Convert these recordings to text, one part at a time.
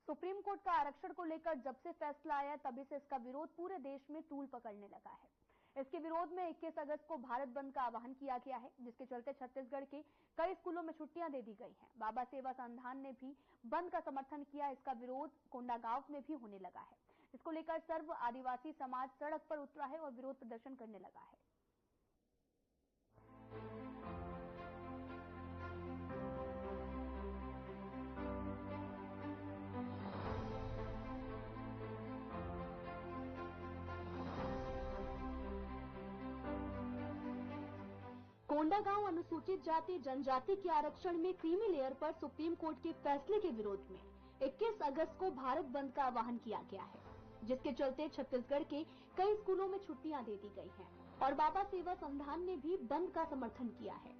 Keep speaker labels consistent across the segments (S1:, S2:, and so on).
S1: Supreme court का आरक्षण को लेकर जब से फैसला आया तभी से इसका विरोध पूरे देश में तूल पकड़ने लगा है। इसके विरोध में 21 अगस्त को भारत बंद का आह्वान किया गया है, जिसके चलते छत्तीसगढ़ के कई स्कूलों में छुट्टियां दे दी गई हैं। बाबा सेवा संस्थान ने भी बंद का समर्थन किया। इसका विरोध कोंडागांव में भी होने लगा है। इसको लेकर सर्व आदिवासी समाज सड़क पर उतरा है और विरोध प्रदर्शन करने लगा है। कोंडागांव अनुसूचित जाति जनजाति के आरक्षण में क्रीमी लेयर पर सुप्रीम कोर्ट के फैसले के विरोध में 21 अगस्त को भारत बंद का आह्वान किया गया है, जिसके चलते छत्तीसगढ़ के कई स्कूलों में छुट्टियां दे दी गई हैं और बाबा सेवा संस्थान ने भी बंद का समर्थन किया है।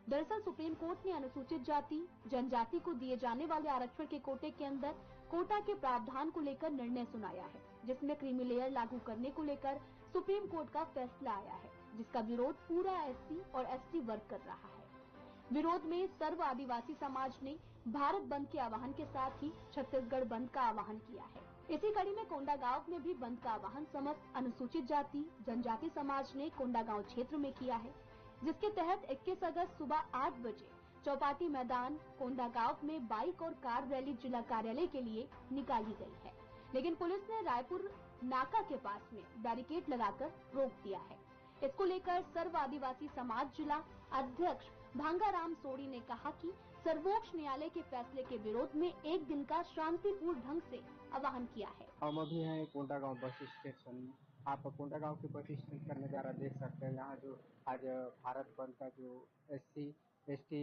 S1: दरअसल सुप्रीम कोर्ट ने अनुसूचित जाति जनजाति को दिए जाने वाले आरक्षण के कोटे के अंदर कोटा के प्रावधान को लेकर निर्णय सुनाया है, जिसमें क्रीमी लेयर लागू करने को लेकर सुप्रीम कोर्ट का फैसला आया है, जिसका विरोध पूरा एससी और एसटी वर्ग कर रहा है। विरोध में सर्व आदिवासी समाज ने भारत बंद के आह्वान के साथ ही छत्तीसगढ़ बंद का आह्वान किया है। इसी कड़ी में कोंडागांव में भी बंद का आह्वान समस्त अनुसूचित जाति जनजाति समाज ने कोंडागांव क्षेत्र में किया है, जिसके तहत 21 अगस्त सुबह 8 बजे चौपाटी मैदान कोंडागांव में बाइक और कार रैली जिला कार्यालय के लिए निकाली गई है, लेकिन पुलिस ने रायपुर नाका के पास में बैरिकेड लगाकर रोक दिया है। इसको लेकर सर्व आदिवासी समाज जिला अध्यक्ष भांगाराम सोडी ने कहा कि सर्वोच्च न्यायालय के फैसले के विरोध में एक दिन का शांतिपूर्ण ढंग से आह्वान किया है।
S2: हम अभी हैं कोंडागांव बस स्टेशन। आप कोंडागांव के बस स्टेशन पर नजारा देख सकते हैं। यहाँ जो आज भारत बंद का जो SC ST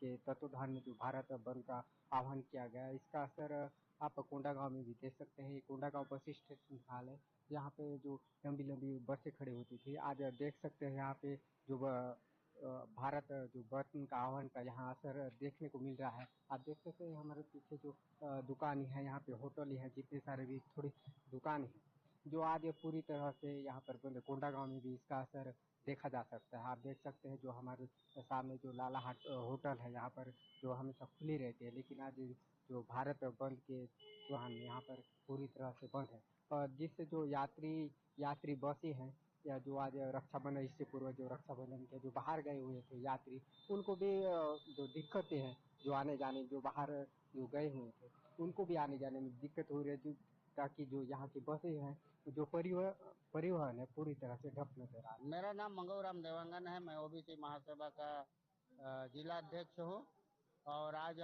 S2: के तत्वाधान में जो भारत बंद का आह्वान किया गया, इसका असर आप कोंडागांव में भी देख सकते हैं। ये कोंडागांव बस स्टेशन हाल है। यहाँ पे जो लंबी लंबी बसें खड़ी होती थी, आज देख सकते हैं यहाँ पे जो भारत जो बंद का आह्वान का यहाँ असर देखने को मिल रहा है। आप देख सकते हैं हमारे पीछे जो दुकान है, यहाँ पे होटल है, जितने सारे भी थोड़ी दुकान है जो आज पूरी तरह से यहाँ पर बंद। कोंडागांव में भी इसका असर देखा जा सकता है। आप देख सकते हैं जो हमारे सामने जो लाला हाट होटल है, यहाँ पर जो हमेशा खुली रहती है, लेकिन आज जो भारत बंद के दौरान यहाँ पर पूरी तरह से बंद है। और जिससे जो यात्री बसें हैं या जो आज रक्षाबंधन, इससे पूर्व जो रक्षाबंधन के जो बाहर गए हुए थे यात्री, उनको भी जो दिक्कतें हैं जो आने जाने, जो बाहर जो गए हुए थे उनको भी आने जाने में दिक्कत हो रही है, ताकि जो यहाँ की बसें हैं जो परिवहन है पूरी तरह से ठप नजर आ रहा है।
S3: मेरा नाम मंगूराम देवांगन है। मैं ओबीसी महासभा का जिला अध्यक्ष हूँ और आज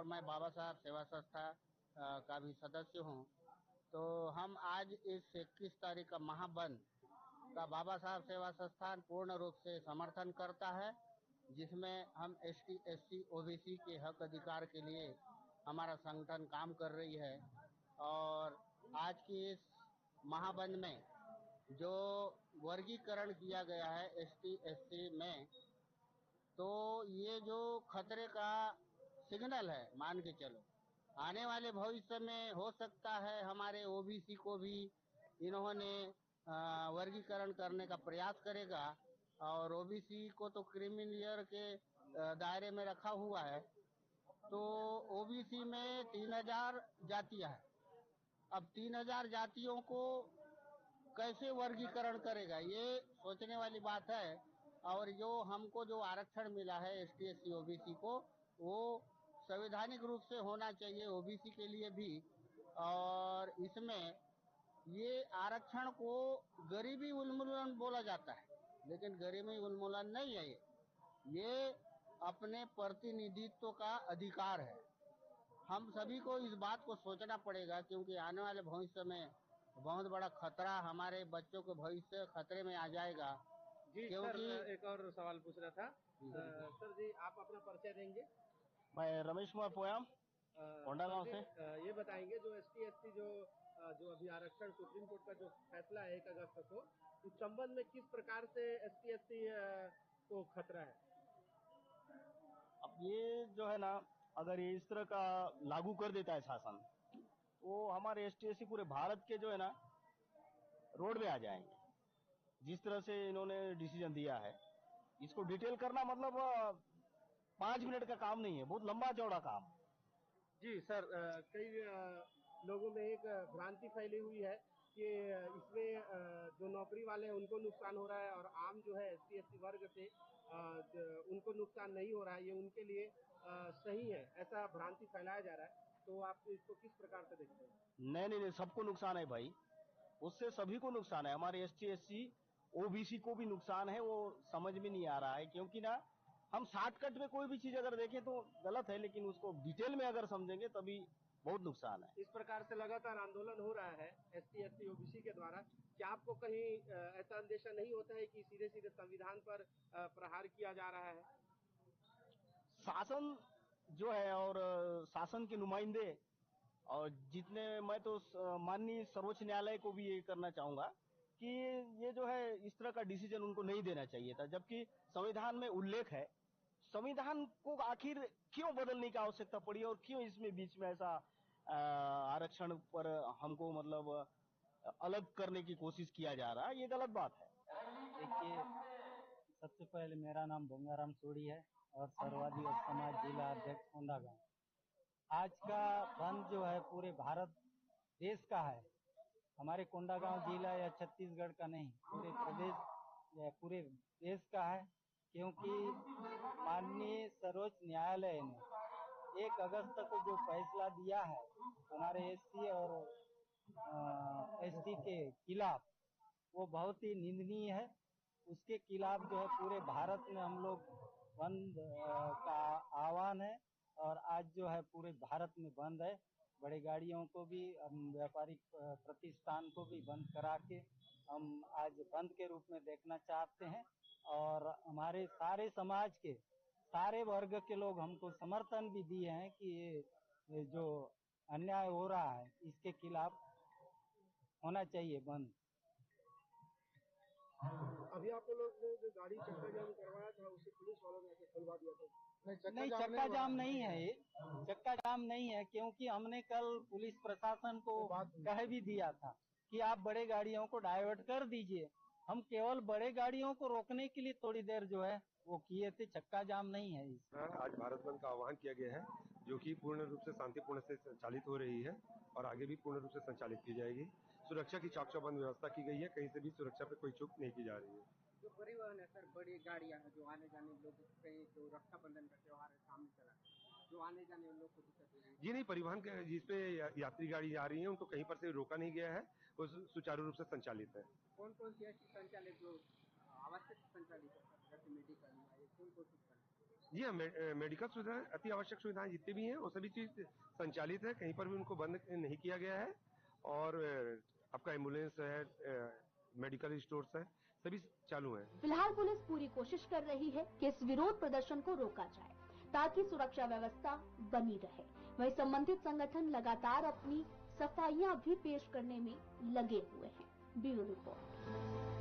S3: मैं बाबा साहब सेवा संस्था का भी सदस्य हूँ। तो हम आज इस 21 तारीख का महाबंद का बाबा साहब सेवा संस्थान पूर्ण रूप से समर्थन करता है, जिसमें हम ST SC OBC के हक अधिकार के लिए हमारा संगठन काम कर रही है। और आज की इस महाबंद में जो वर्गीकरण किया गया है ST SC में, तो ये जो खतरे का सिग्नल है, मान के चलो आने वाले भविष्य में हो सकता है हमारे OBC को भी इन्होंने वर्गीकरण करने का प्रयास करेगा। और OBC को तो क्रीमी लेयर के दायरे में रखा हुआ है। तो OBC में 3000 जातियां हैं। अब 3000 जातियों को कैसे वर्गीकरण करेगा, ये सोचने वाली बात है। और जो हमको जो आरक्षण मिला है ST SC OBC को, वो संवैधानिक रूप से होना चाहिए OBC के लिए भी। और इसमें ये आरक्षण को गरीबी उन्मूलन बोला जाता है, लेकिन गरीबी उन्मूलन नहीं है। ये अपने प्रतिनिधित्व का अधिकार है। हम सभी को इस बात को सोचना पड़ेगा, क्योंकि आने वाले भविष्य में बहुत बड़ा खतरा, हमारे बच्चों के भविष्य खतरे में आ जाएगा।
S4: जी
S3: क्योंकि
S4: सर, एक और सवाल पूछ रहा था। सर जी, आप अपना परिचय देंगे?
S3: मैं रमेश कुमार पोयाम कोंडागांव से।
S4: ये बताएंगे जो ST SC जो अभी आरक्षण सुप्रीम कोर्ट का जो फैसला है 1 अगस्त को, इस संबंध में किस प्रकार से ST SC को खतरा है?
S5: अब ये जो है ना, अगर ये इस तरह का लागू कर देता है शासन, वो हमारे ST SC पूरे भारत के जो है ना रोड में आ जाएंगे। जिस तरह से इन्होंने डिसीजन दिया है, इसको डिटेल करना मतलब 5 मिनट का काम नहीं है, बहुत लंबा चौड़ा काम।
S4: जी सर, कई लोगों में एक भ्रांति फैली हुई है कि इसमें जो नौकरी वाले हैं उनको नुकसान हो रहा है और आम जो है एसटी एससी वर्ग से उनको नुकसान नहीं हो रहा है, ये उनके लिए सही है, ऐसा भ्रांति फैलाया जा रहा है। तो आप इसको किस प्रकार से देखते हैं?
S5: नहीं, सबको नुकसान है भाई, उससे सभी को नुकसान है। हमारे एसटी एससी ओबीसी को भी नुकसान है, वो समझ में नहीं आ रहा है। क्योंकि ना हम शॉर्टकट में कोई भी चीज अगर देखें तो गलत है, लेकिन उसको डिटेल में अगर समझेंगे तभी बहुत नुकसान है।
S4: इस प्रकार से लगातार आंदोलन हो रहा है एसटी एससी ओबीसी के द्वारा, क्या आपको कहीं ऐसा अंदेशा नहीं होता है कि सीधे सीधे संविधान पर प्रहार किया जा रहा है?
S5: शासन जो है और शासन के नुमाइंदे और जितने, मैं तो माननीय सर्वोच्च न्यायालय को भी ये करना चाहूंगा कि ये जो है इस तरह का डिसीजन उनको नहीं देना चाहिए था, जबकि संविधान में उल्लेख है। संविधान को आखिर क्यों बदलने की आवश्यकता पड़ी और क्यों इसमें बीच में ऐसा आरक्षण पर हमको मतलब अलग करने की कोशिश किया जा रहा है, ये गलत बात है।
S6: देखिए, सबसे पहले मेरा नाम गंगाराम सोढ़ी है और सर्ववादी समाज जिला अध्यक्ष कोंडागांव। आज का बंद जो है पूरे भारत देश का है, हमारे कोंडागांव जिला या छत्तीसगढ़ का नहीं, पूरे प्रदेश या पूरे देश का है। क्योंकि माननीय सर्वोच्च न्यायालय ने 1 अगस्त को जो फैसला दिया है हमारे एससी और एसटी के खिलाफ, वो बहुत ही निंदनीय है। उसके खिलाफ जो है पूरे भारत में हम लोग बंद का आह्वान है और आज जो है पूरे भारत में बंद है। बड़ी गाड़ियों को भी, व्यापारिक प्रतिष्ठान को भी बंद करा के हम आज बंद के रूप में देखना चाहते हैं। और हमारे सारे समाज के सारे वर्ग के लोग हमको समर्थन भी दिए हैं कि ये जो अन्याय हो रहा है इसके खिलाफ होना चाहिए बंद।
S4: अभी आप लोग ने जो गाड़ी चक्का जाम करवाया था उसे पुलिस वालों ने आके खुलवा दिया था।
S6: नहीं, चक्का जाम नहीं है, ये चक्का जाम नहीं है। क्योंकि हमने कल पुलिस प्रशासन को कह भी दिया था कि आप बड़े गाड़ियों को डाइवर्ट कर दीजिए। हम केवल बड़े गाड़ियों को रोकने के लिए थोड़ी देर जो है वो किए थे, चक्का जाम नहीं है।
S7: आज भारत बंद का आह्वान किया गया है, जो कि पूर्ण रूप से शांतिपूर्ण से संचालित हो रही है और आगे भी पूर्ण रूप से संचालित की जाएगी। सुरक्षा की चाक चौबंद व्यवस्था की गई है, कहीं से भी सुरक्षा पे कोई चूक नहीं की जा रही है।
S2: जो परिवहन है सर, बड़ी गाड़ियां हैं जो आने जाने लोग कहीं, जो रक्षाबंधन का त्योहार है सामने चला, जो आने जाने लोग को दिक्कत हो रही है।
S7: जी नहीं, परिवहन के जिसपे यात्री गाड़ी आ रही है उनको कहीं पर से रोका नहीं गया है, वो सुचारू रूप से संचालित है।
S2: कौन कौन सी ऐसी संचालित जो आवश्यक संचालित है, जैसे मेडिकल, कौन कौन सी?
S7: जी हाँ, मेडिकल सुविधाएं, अति आवश्यक सुविधाएं जितनी भी हैं वो सभी चीज संचालित है, कहीं पर भी उनको बंद नहीं किया गया है। और आपका एम्बुलेंस है, मेडिकल स्टोर्स है, सभी चालू है।
S1: फिलहाल पुलिस पूरी कोशिश कर रही है कि इस विरोध प्रदर्शन को रोका जाए ताकि सुरक्षा व्यवस्था बनी रहे। वहीं संबंधित संगठन लगातार अपनी सफाइयां भी पेश करने में लगे हुए हैं। Bureau report.